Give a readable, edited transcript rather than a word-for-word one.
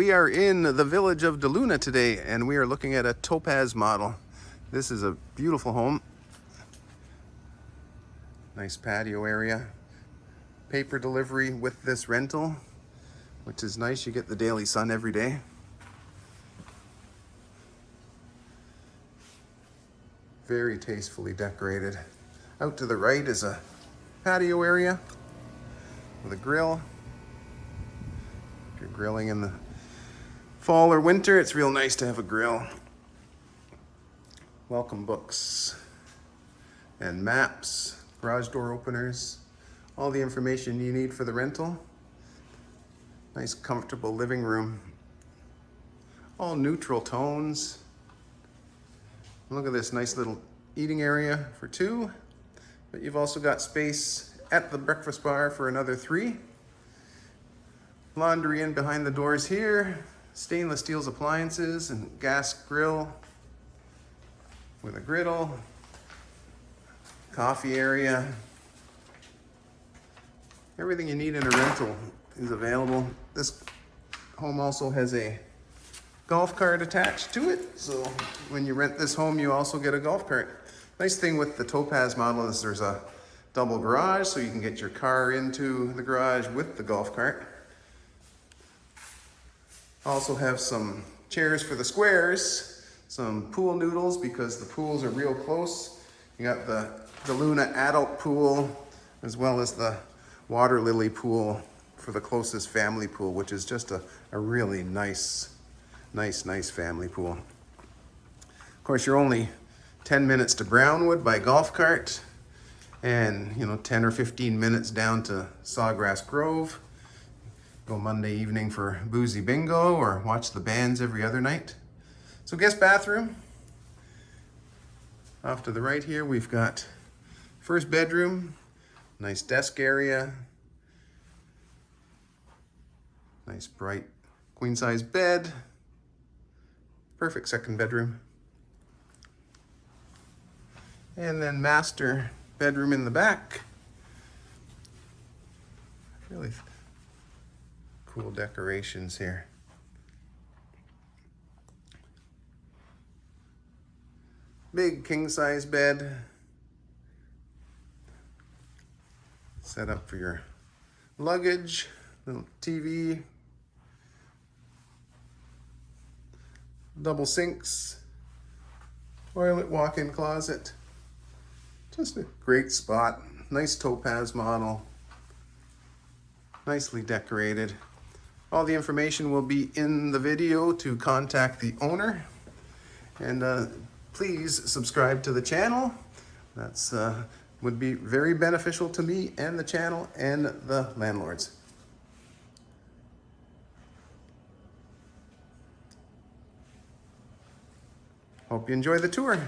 We are in the Village of Deluna today, and we are looking at a Topaz model. This is a beautiful home. Nice patio area. Paper delivery with this rental, which is nice. You get the daily sun every day. Very tastefully decorated. Out to the right is a patio area with a grill. If you're grilling in the fall or winter, it's real nice to have a grill. Welcome books and maps, garage door openers, all the information you need for the rental. Nice comfortable living room. All neutral tones. Look at this nice little eating area for two, but you've also got space at the breakfast bar for another three. Laundry in behind the doors here. Stainless steel appliances and gas grill with a griddle. Coffee area. Everything you need in a rental is available. This home also has a golf cart attached to it. So when you rent this home, you also get a golf cart. Nice thing with the Topaz model is there's a double garage, so you can get your car into the garage with the golf cart. Also have some chairs for the squares, some pool noodles because the pools are real close. You got the Deluna adult pool as well as the water lily pool for the closest family pool, which is just a really nice family pool. Of course, you're only 10 minutes to Brownwood by golf cart and 10 or 15 minutes down to Sawgrass Grove. Go Monday evening for boozy bingo or watch the bands every other night. So guest bathroom. Off to the right here, we've got first bedroom, nice desk area, nice bright queen size bed, perfect second bedroom. And then master bedroom in the back. Really cool decorations here. Big king size bed. Set up for your luggage, little TV, double sinks, toilet, walk-in closet. Just a great spot. Nice Topaz model. Nicely decorated. All the information will be in the video to contact the owner. And please subscribe to the channel. That's would be very beneficial to me and the channel and the landlords. Hope you enjoy the tour.